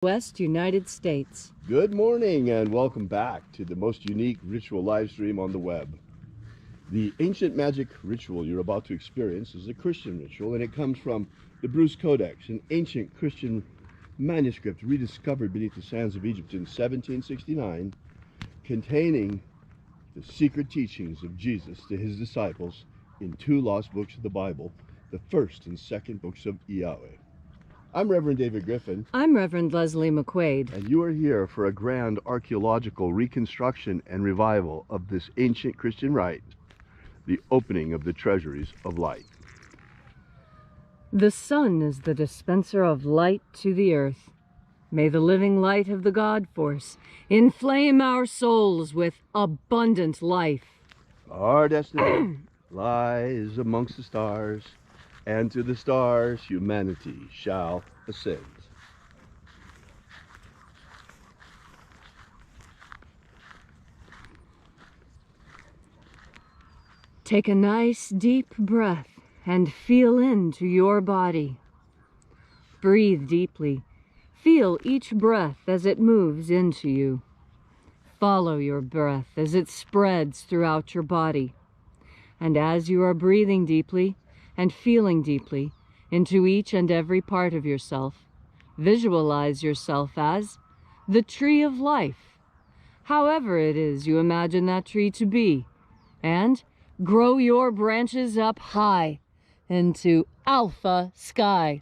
West United States. Good morning and welcome back to the most unique ritual live stream on the web. The ancient magic ritual you're about to experience is a Christian ritual, and it comes from the Bruce Codex, an ancient Christian manuscript rediscovered beneath the sands of Egypt in 1769, containing the secret teachings of Jesus to his disciples in two lost books of the Bible, the first and second books of IAOE. I'm Reverend David Griffin. I'm Reverend Leslie McQuade. And you are here for a grand archaeological reconstruction and revival of this ancient Christian rite, the opening of the treasuries of light. The sun is the dispenser of light to the earth. May the living light of the God force inflame our souls with abundant life. Our destiny lies amongst the stars, and to the stars humanity shall ascend. Take a nice deep breath and feel into your body. Breathe deeply. Feel each breath as it moves into you. Follow your breath as it spreads throughout your body. And as you are breathing deeply and feeling deeply into each and every part of yourself, visualize yourself as the tree of life, however it is you imagine that tree to be, and grow your branches up high into alpha sky.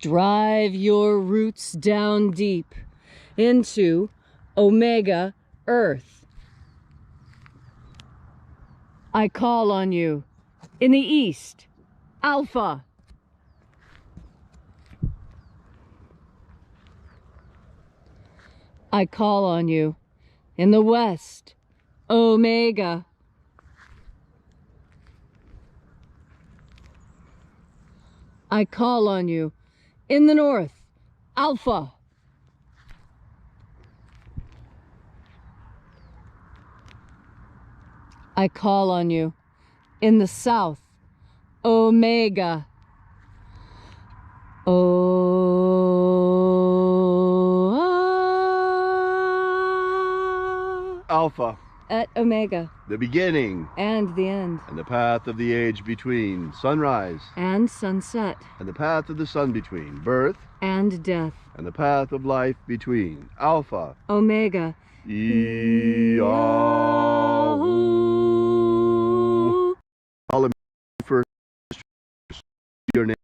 Drive your roots down deep into omega earth. I call on you in the east, alpha. I call on you in the west, omega. I call on you in the north, alpha. I call on you in the south, omega. Alpha. At omega. The beginning. And the end. And the path of the age between. Sunrise. And sunset. And the path of the sun between. Birth. And death. And the path of life between. Alpha. Omega. IAOE. All of first your name.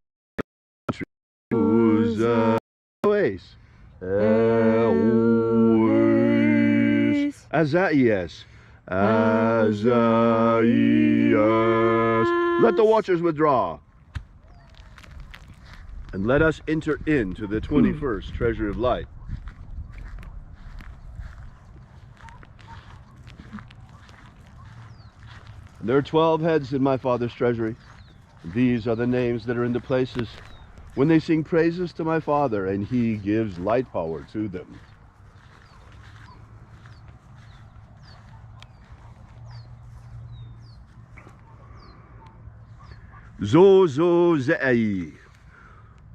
Azaias. Azaias. Let the watchers withdraw. And let us enter into the 21st treasury of light. And there are 12 heads in my Father's treasury. These are the names that are in the places when they sing praises to my Father, and he gives light power to them. Zozozei.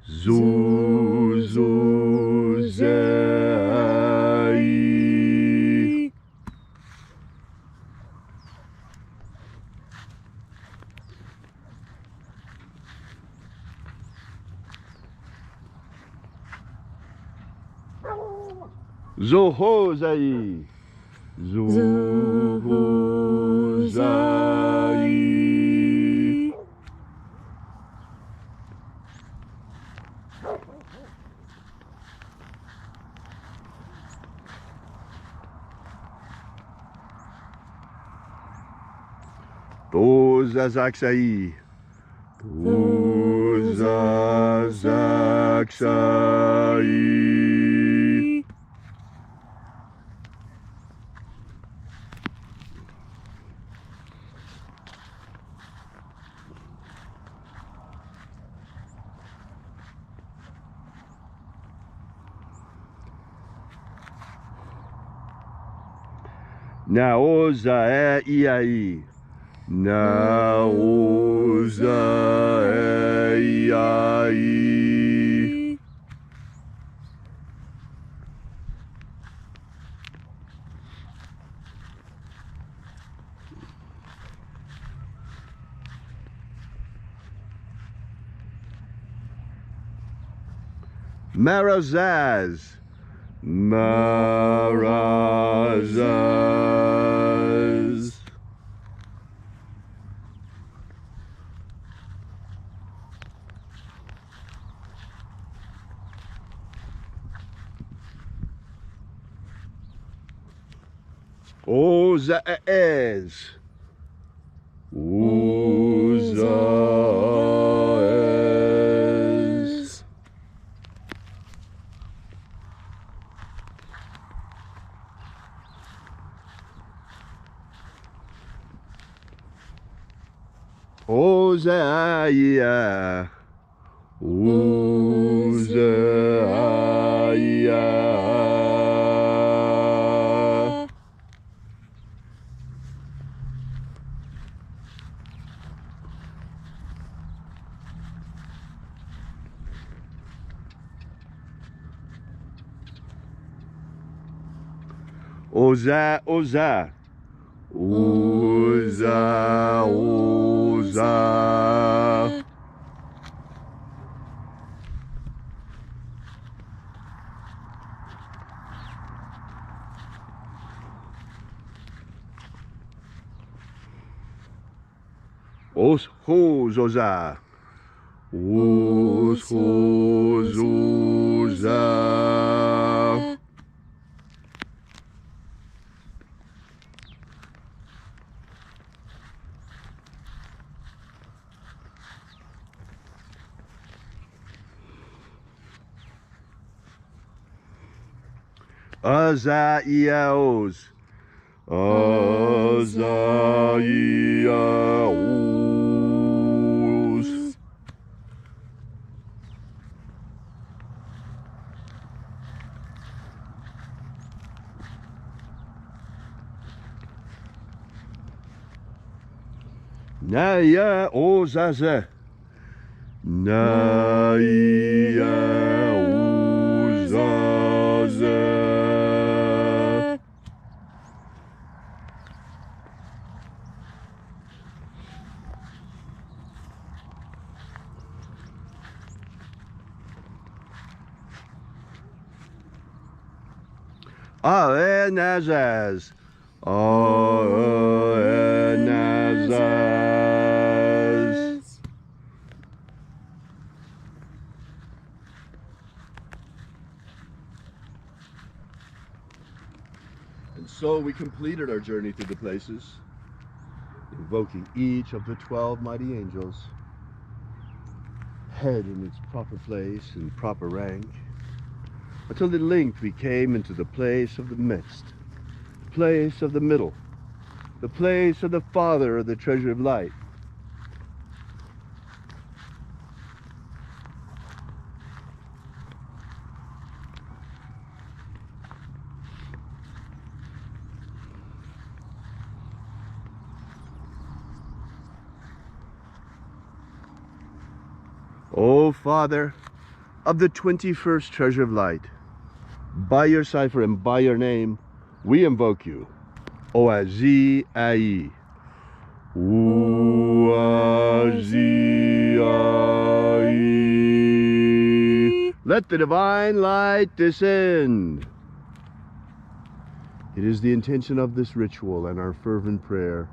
Zozozei. Zohozei. Zohozei. Tozazaksai. Tozazaksai. Naozai. Naozai. Marazaz. Marazaz. Ozaez. Ozaez. Ozaia. Ozaia. Oza, Oza. Oza, Oza. Os, hos, Oza. Os, hos, Oza. Azaiaos. Azaiaos. Naya Ozaze. Naya Ozaze. Aenazaz. Aenazaz. And so we completed our journey through the places, invoking each of the 12 mighty angels, head in its proper place and proper rank, until at length we came into the place of the midst, the place of the middle, the place of the Father of the treasure of light. O Father of the 21st treasure of light, by your cipher and by your name, we invoke you. Oazi Ai. Oazi Ai. Let the divine light descend. It is the intention of this ritual and our fervent prayer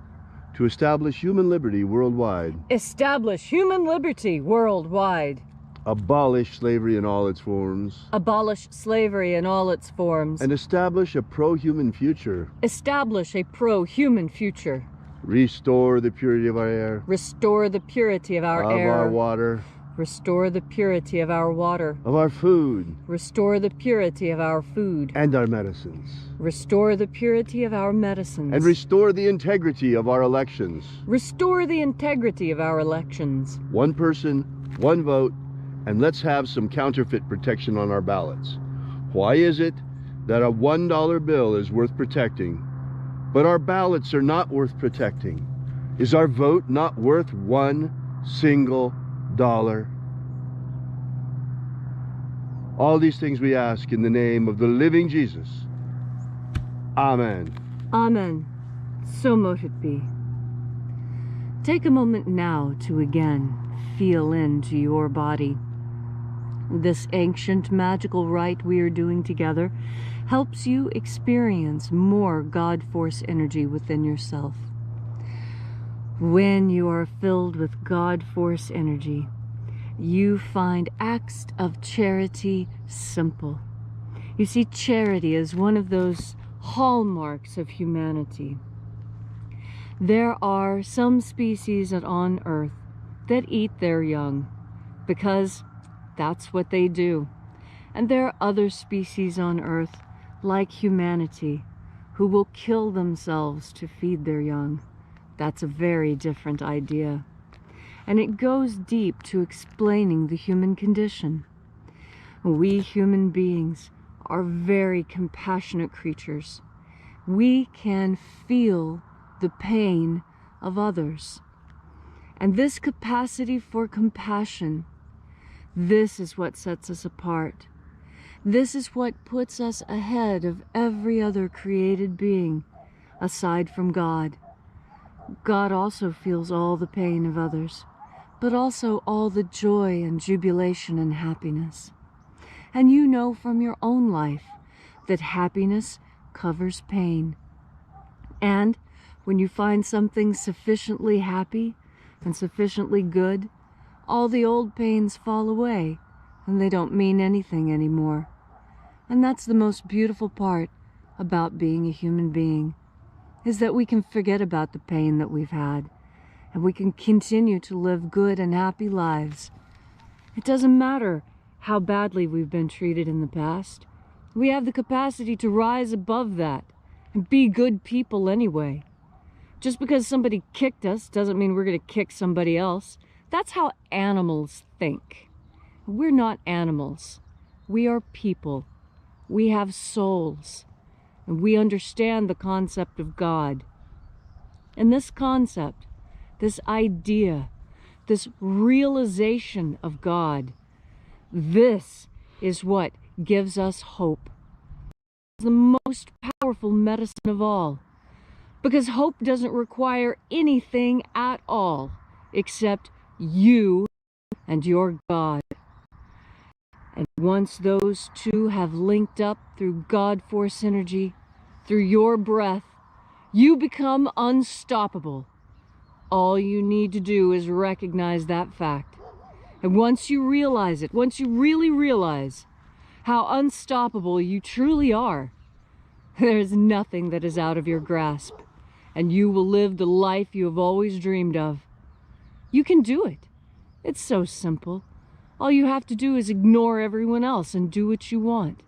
to establish human liberty worldwide. Establish human liberty worldwide. Abolish slavery in all its forms. Abolish slavery in all its forms. And establish a pro-human future. Establish a pro-human future. Restore the purity of our air. Restore the purity of our air. Of our water. Restore the purity of our water. Of our food. Restore the purity of our food. And our medicines. Restore the purity of our medicines. And restore the integrity of our elections. Restore the integrity of our elections. One person, one vote, and let's have some counterfeit protection on our ballots. Why is it that a $1 bill is worth protecting, but our ballots are not worth protecting? Is our vote not worth $1 single dollar? All these things we ask in the name of the living Jesus. Amen. Amen. So mote it be. Take a moment now to again feel into your body. This ancient magical rite we are doing together helps you experience more God Force energy within yourself. When you are filled with God Force energy, you find acts of charity simple. You see, charity is one of those hallmarks of humanity. There are some species on Earth that eat their young because that's what they do. And there are other species on Earth, like humanity, who will kill themselves to feed their young. That's a very different idea. And it goes deep to explaining the human condition. We human beings are very compassionate creatures. We can feel the pain of others. And this capacity for compassion, this is what sets us apart. This is what puts us ahead of every other created being, aside from God. God also feels all the pain of others, but also all the joy and jubilation and happiness. And you know from your own life that happiness covers pain. And when you find something sufficiently happy and sufficiently good, all the old pains fall away and they don't mean anything anymore. And that's the most beautiful part about being a human being, is that we can forget about the pain that we've had and we can continue to live good and happy lives. It doesn't matter how badly we've been treated in the past. We have the capacity to rise above that and be good people anyway. Just because somebody kicked us doesn't mean we're going to kick somebody else. That's how animals think. We're not animals. We are people. We have souls. And we understand the concept of God. And this concept, this idea, this realization of God, this is what gives us hope. It's the most powerful medicine of all. Because hope doesn't require anything at all except you and your God. And once those two have linked up through God Force energy, through your breath, you become unstoppable. All you need to do is recognize that fact. And once you realize it, once you really realize how unstoppable you truly are, there's nothing that is out of your grasp. And you will live the life you have always dreamed of. You can do it. It's so simple. All you have to do is ignore everyone else and do what you want.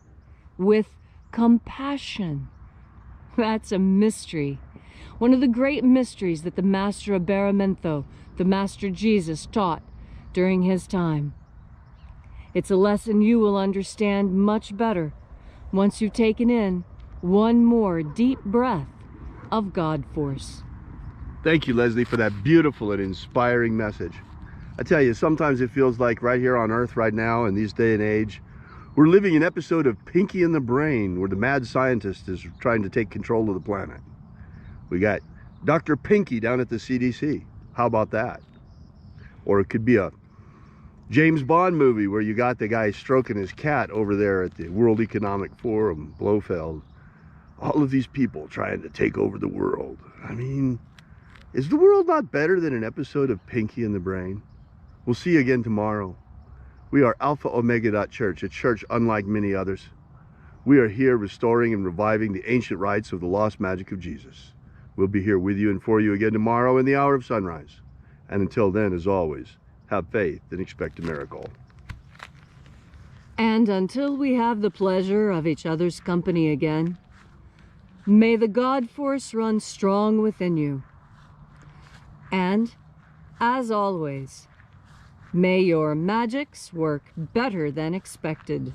With compassion. That's a mystery. One of the great mysteries that the Master Abaramento, the Master Jesus, taught during his time. It's a lesson you will understand much better once you've taken in one more deep breath of God Force. Thank you, Leslie, for that beautiful and inspiring message. I tell you, sometimes it feels like right here on Earth right now in this day and age, we're living an episode of Pinky and the Brain, where the mad scientist is trying to take control of the planet. We got Dr. Pinky down at the CDC. How about that? Or it could be a James Bond movie where you got the guy stroking his cat over there at the World Economic Forum, Blofeld. All of these people trying to take over the world. I mean, is the world not better than an episode of Pinky and the Brain? We'll see you again tomorrow. We are Alpha Omega Church, a church unlike many others. We are here restoring and reviving the ancient rites of the lost magic of Jesus. We'll be here with you and for you again tomorrow in the hour of sunrise. And until then, as always, have faith and expect a miracle. And until we have the pleasure of each other's company again, may the God Force run strong within you. And, as always, may your magics work better than expected.